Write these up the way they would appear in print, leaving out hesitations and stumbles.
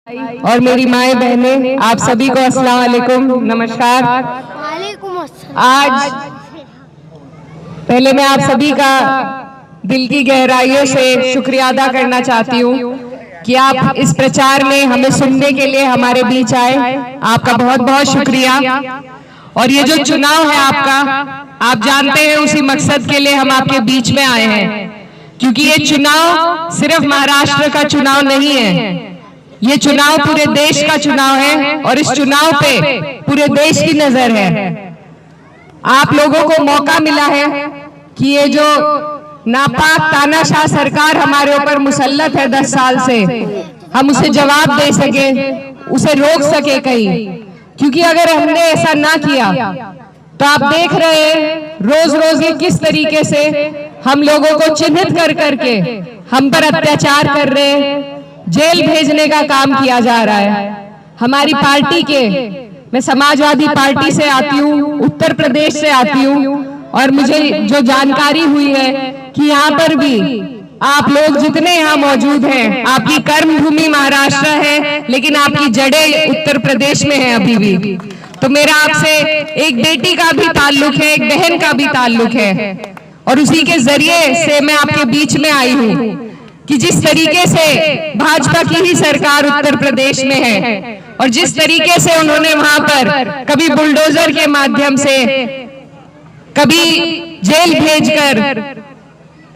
और मेरी माएँ बहनें, आप सभी को अस्सलाम वालेकुम, नमस्कार। आज पहले मैं आप सभी का दिल की गहराइयों से शुक्रिया अदा करना चाहती हूँ कि आप इस प्रचार में हमें सुनने के लिए हमारे बीच आए। आपका बहुत बहुत शुक्रिया। और ये जो चुनाव है आपका, आप जानते हैं उसी मकसद के लिए हम आपके बीच में आए हैं, क्योंकि ये चुनाव सिर्फ महाराष्ट्र का चुनाव नहीं है, ये चुनाव पूरे देश का चुनाव है और इस चुनाव पे पूरे देश की नजर है। आप लोगों को मौका मिला है कि ये जो नापाक तानाशाह सरकार हमारे ऊपर मुसल्लत है 10 साल से, हम उसे जवाब दे सके, उसे रोक सके कहीं। क्योंकि अगर हमने ऐसा ना किया तो आप देख रहे हैं रोज रोज ये किस तरीके से हम लोगों को चिन्हित कर करके हम पर अत्याचार कर रहे हैं, जेल भेजने का काम किया जा रहा है। हमारी पार्टी के, मैं समाजवादी पार्टी से आती हूँ, उत्तर प्रदेश से आती हूँ, और मुझे जो जानकारी हुई है कि यहाँ पर भी आप लोग जितने यहाँ मौजूद हैं, आपकी कर्म भूमि महाराष्ट्र है लेकिन आपकी जड़ें उत्तर प्रदेश में है अभी भी। तो मेरा आपसे एक बेटी का भी ताल्लुक है, एक बहन का भी ताल्लुक है, और उसी के जरिए से मैं आपके बीच में आई हूँ कि जिस तरीके से भाजपा की ही सरकार उत्तर प्रदेश में है और जिस तरीके से उन्होंने वहां पर कभी बुलडोजर के माध्यम से, कभी जेल भेजकर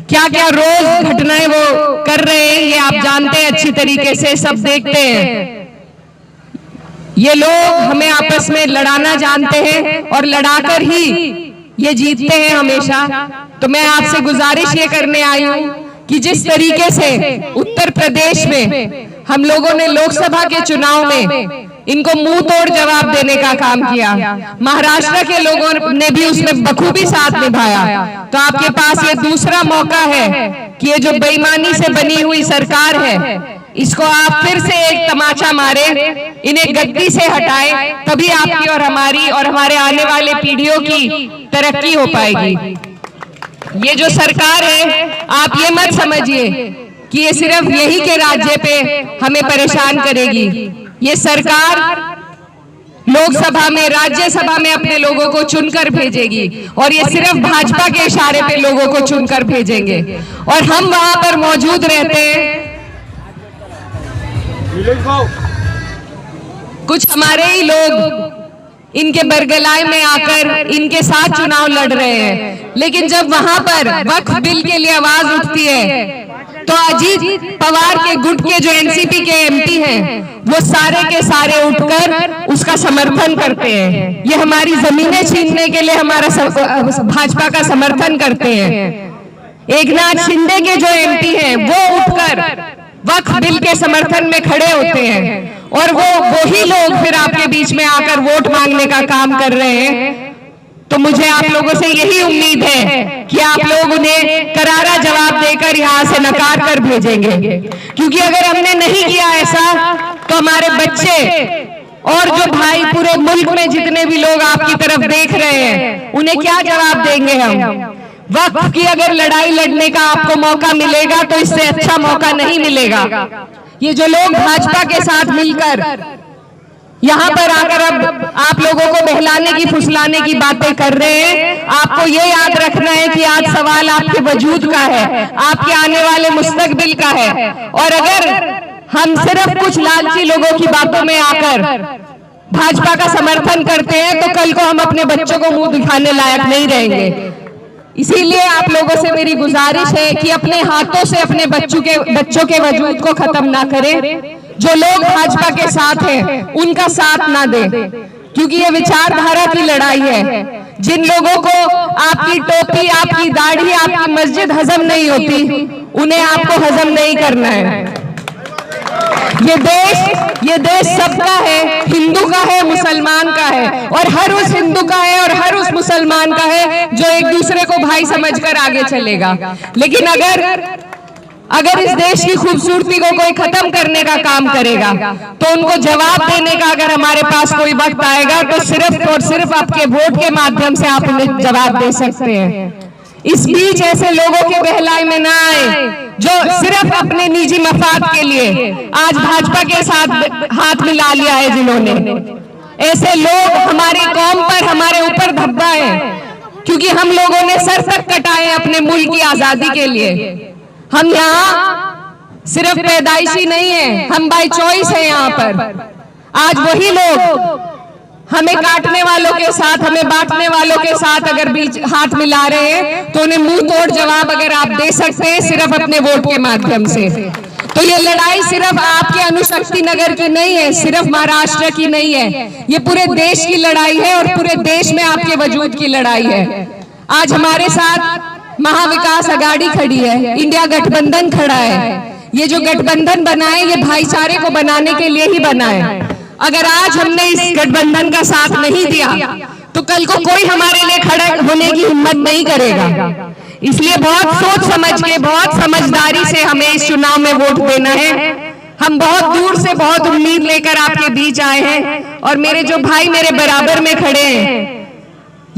क्या क्या रोज घटनाएं वो कर रहे हैं, ये आप जानते हैं अच्छी तरीके से, सब देखते हैं। ये लोग हमें आपस में लड़ाना जानते हैं और लड़ाकर ही ये जीतते हैं हमेशा। तो मैं आपसे गुजारिश ये करने आई हूं कि जिस तरीके से उत्तर प्रदेश में हम लोगों ने लोकसभा के चुनाव में इनको मुंह तोड़ जवाब देने का काम किया, महाराष्ट्र के लोगों ने भी उसमें बखूबी साथ निभाया। तो आपके पास ये दूसरा मौका है कि ये जो बेईमानी से बनी हुई सरकार है, इसको आप फिर से एक तमाचा मारे, इन्हें गद्दी से हटाएं, तभी आपकी और हमारी और हमारे आने वाले पीढ़ियों की तरक्की हो पाएगी। ये जो सरकार है, आप ये मत समझिए कि ये सिर्फ यही के राज्य पे हमें परेशान करेगी। ये सरकार लोकसभा में, राज्यसभा में अपने लोगों को चुनकर भेजेगी और ये सिर्फ भाजपा के इशारे पे लोगों को चुनकर भेजेंगे, और हम वहां पर मौजूद रहते हैं। कुछ हमारे ही लोग इनके बरगलाय में आकर इनके साथ चुनाव लड़ रहे हैं, लेकिन जब वहां पर वक्फ बिल के लिए आवाज उठती है तो अजीत पवार के गुट के जो एनसीपी के एमपी हैं, वो सारे के सारे उठकर उसका समर्थन करते हैं। ये हमारी जमीनें छीनने के लिए हमारा भाजपा का समर्थन करते हैं। एकनाथ शिंदे के जो एमपी हैं वो उठकर वक्फ बिल के समर्थन में खड़े होते हैं, और वो ही लोग फिर आपके बीच में आकर वोट मांगने का काम कर रहे हैं। तो मुझे आप लोगों से यही उम्मीद है कि आप लोग उन्हें करारा जवाब देकर यहाँ से नकार कर भेजेंगे, क्योंकि अगर हमने नहीं किया ऐसा तो हमारे बच्चे और जो भाई पूरे मुल्क में जितने भी लोग आपकी तरफ देख रहे हैं, उन्हें क्या जवाब देंगे हम? वक्फ की अगर लड़ाई लड़ने का आपको मौका मिलेगा तो इससे अच्छा मौका नहीं मिलेगा। ये जो लोग भाजपा के साथ मिलकर यहाँ पर आकर अब आप लोगों को बहलाने की, फुसलाने की बातें कर रहे हैं, आपको ये याद रखना है कि आज सवाल आपके वजूद का है, आपके आने वाले मुस्तकबिल का है। और अगर हम सिर्फ कुछ लालची लोगों की बातों में आकर भाजपा का समर्थन करते हैं तो कल को हम अपने बच्चों को मुंह दिखाने लायक नहीं रहेंगे। इसीलिए आप लोगों से मेरी गुजारिश है कि अपने हाथों से अपने बच्चों के वजूद को खत्म ना करें। जो लोग भाजपा के साथ हैं उनका साथ ना दें, क्योंकि ये विचारधारा की लड़ाई है। जिन लोगों को आपकी टोपी, आपकी दाढ़ी, आपकी मस्जिद हजम नहीं होती, उन्हें आपको हजम नहीं करना है। ये देश सबका है, हिंदू का है, मुसलमान का है, और हर उस हिंदू का है और हर उस मुसलमान का है जो एक दूसरे को भाई समझकर आगे चलेगा। लेकिन अगर इस देश की खूबसूरती को कोई खत्म करने का काम करेगा तो उनको जवाब देने का अगर हमारे पास कोई वक्त आएगा तो सिर्फ और सिर्फ आपके वोट के माध्यम से आप उन्हें जवाब दे सकते हैं। इस बीच ऐसे लोगों के बहलाई में ना आए जो सिर्फ अपने निजी मफाद के लिए आज भाजपा के साथ हाथ मिला लिया है जिन्होंने, ऐसे लोग हमारी कौम पर, हमारे ऊपर धब्बा है, क्योंकि हम लोगों ने सर तक कटाए अपने मुल्क की आजादी के लिए। हम यहाँ सिर्फ पैदाइशी नहीं है, हम बाय चॉइस है यहाँ पर। आज वही लोग हमें काटने वालों के साथ, हमें बांटने वालों के साथ अगर बीच हाथ मिला रहे हैं तो उन्हें मुंह तोड़ जवाब अगर आप दे सकते हैं सिर्फ अपने वोट के माध्यम से, तो ये लड़ाई सिर्फ आपके अणुशक्ति नगर की नहीं है, सिर्फ महाराष्ट्र की नहीं है, ये पूरे देश की लड़ाई है और पूरे देश में आपके वजूद की लड़ाई है। आज हमारे साथ महाविकास अघाड़ी खड़ी है, इंडिया गठबंधन खड़ा है। ये जो गठबंधन बना है ये भाईचारे को बनाने के लिए ही बना है। अगर आज हमने इस गठबंधन का साथ नहीं दिया तो कल को कोई हमारे लिए खड़ा होने की हिम्मत नहीं करेगा। इसलिए बहुत सोच समझ के, बहुत समझदारी से हमें इस चुनाव में वोट देना है। हम बहुत दूर से बहुत उम्मीद लेकर आपके बीच आए हैं और मेरे जो भाई मेरे बराबर में खड़े हैं,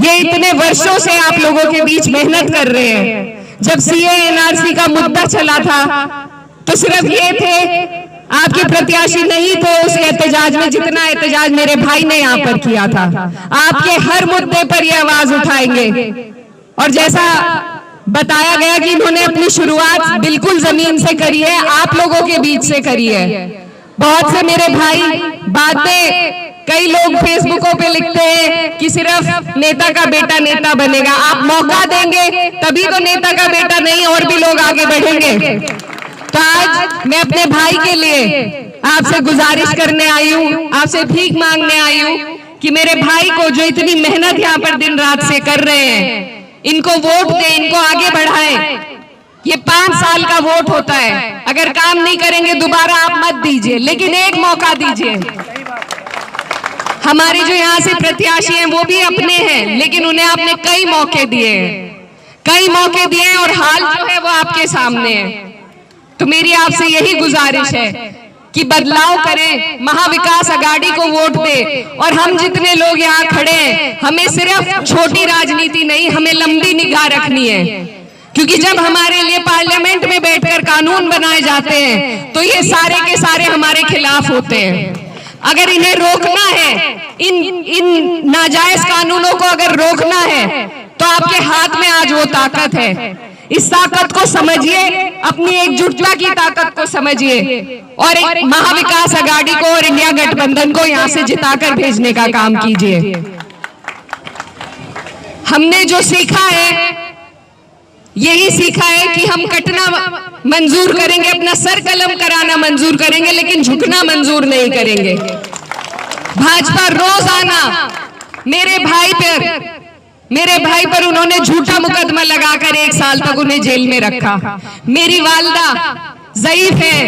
ये इतने वर्षों से आप लोगों के बीच मेहनत कर रहे हैं। जब सीए एनआरसी का मुद्दा चला था तो सिर्फ ये थे, आपके प्रत्याशी नहीं थे उस एहतजाज में जितना एहतजाज मेरे भाई ने यहाँ पर किया था। आपके हर मुद्दे पर ये आवाज उठाएंगे और जैसा बताया गया कि इन्होंने अपनी शुरुआत बिल्कुल जमीन से करी है, आप लोगों के बीच से करी है। बहुत से मेरे भाई बाद में कई लोग फेसबुकों पे लिखते हैं कि सिर्फ नेता का बेटा नेता बनेगा। आप मौका देंगे तभी तो नेता का बेटा नहीं और भी लोग आगे बढ़ेंगे। तो आज मैं अपने भाई के लिए आपसे गुजारिश करने आई हूँ, आपसे भीख मांगने आई हूँ कि मेरे भाई को जो इतनी मेहनत यहाँ पर दिन रात से कर रहे हैं, इनको वोट दें, इनको आगे बढ़ाएं। ये 5 साल का वोट होता है, अगर काम नहीं करेंगे दोबारा आप मत दीजिए, लेकिन एक मौका दीजिए। हमारे जो यहाँ से प्रत्याशी हैं वो भी अपने हैं, लेकिन उन्हें आपने कई मौके दिए हैं, कई मौके दिए हैं और हाल जो है वो आपके सामने है। तो मेरी आपसे यही गुजारिश है कि बदलाव करें, महाविकास अघाड़ी को वोट दें और हम जितने लोग यहाँ खड़े हैं, हमें सिर्फ छोटी राजनीति नहीं, हमें लंबी निगाह रखनी है। क्योंकि जब हमारे लिए पार्लियामेंट में बैठकर कानून बनाए जाते हैं तो ये सारे के सारे हमारे खिलाफ होते हैं। अगर इन्हें रोकना है, इन नाजायज कानूनों को अगर रोकना है तो आपके हाथ में आज वो ताकत है। इस ताकत को समझिए, अपनी एकजुटता की ताकत को समझिए और एक महाविकास अघाड़ी को और इंडिया गठबंधन को यहां से जिताकर भेजने का काम कीजिए। हमने जो सीखा है यही सीखा है कि हम कटना मंजूर करेंगे, अपना सर कलम कराना मंजूर करेंगे, लेकिन झुकना मंजूर नहीं करेंगे। भाजपा रोजाना मेरे भाई पर उन्होंने झूठा मुकदमा लगाकर 1 साल तक उन्हें जेल में रखा। मेरी वालदा ज़ईफ है,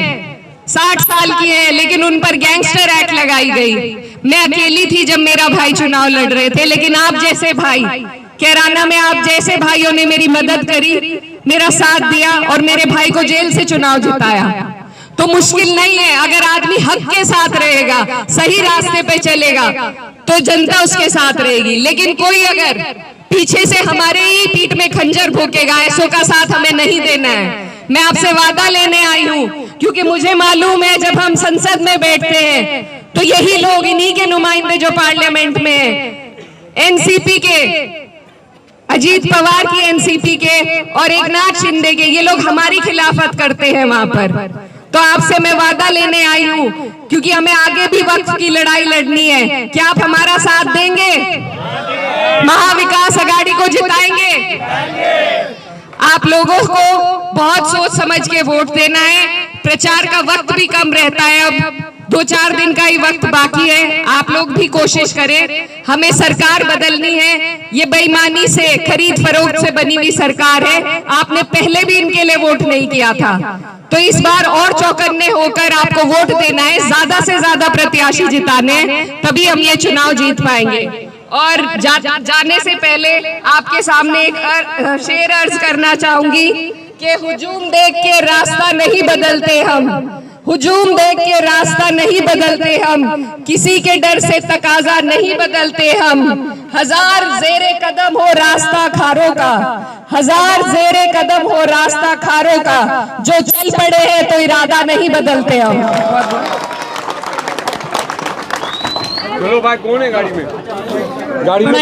60 साल की है, लेकिन उन पर गैंगस्टर एक्ट लगाई गई। मैं अकेली थी जब मेरा भाई चुनाव लड़ रहे थे, लेकिन आप जैसे भाई कैराना में, आप जैसे भाइयों ने मेरी मदद करी, मेरा साथ दिया और मेरे भाई को जेल से चुनाव जिताया। तो मुश्किल नहीं है, अगर आदमी हक के साथ रहेगा, सही रास्ते पे चलेगा तो जनता उसके साथ रहेगी। लेकिन कोई अगर पीछे से हमारे ही पीठ में खंजर भोंकेगा, ऐसों का साथ हमें नहीं देना है। मैं आपसे वादा लेने आई हूँ, क्योंकि मुझे मालूम है जब हम संसद में बैठते हैं तो यही लोग, इन्हीं के नुमाइंदे जो पार्लियामेंट में है, एनसीपी के, अजीत पवार की एनसीपी के और एकनाथ शिंदे के, ये लोग हमारी खिलाफत करते हैं वहां पर। तो आपसे मैं वादा लेने आई हूँ, क्योंकि हमें आगे भी वक्त की लड़ाई लड़नी है। क्या आप हमारा साथ देंगे? महाविकास अघाड़ी को जिताएंगे? आप लोगों को बहुत सोच समझ के वोट देना है। प्रचार का वक्त भी कम रहता है, अब 2-4 दिन का ही वक्त बाकी है। आप लोग भी कोशिश करें, हमें सरकार बदलनी है। ये बेईमानी से, खरीद फरोख्त से बनी हुई सरकार है। आपने पहले भी इनके लिए वोट नहीं किया था, तो इस बार और चौकन्ने होकर आपको वोट देना है, ज्यादा से ज्यादा प्रत्याशी जिताने हैं, तभी हम ये चुनाव जीत पाएंगे। और जाने से पहले आपके सामने एक शेर अर्ज करना चाहूंगी कि हुजूम देख के रास्ता नहीं बदलते हम, हुजूम देख के रास्ता नहीं बदलते हम, किसी के डर से तकाजा नहीं बदलते हम। हजार जेरे कदम हो रास्ता खारों का, हजार जेरे कदम हो रास्ता खारों का, जो चल पड़े हैं तो इरादा नहीं बदलते हम। चलो भाई, कौन है गाड़ी में? गाड़ी में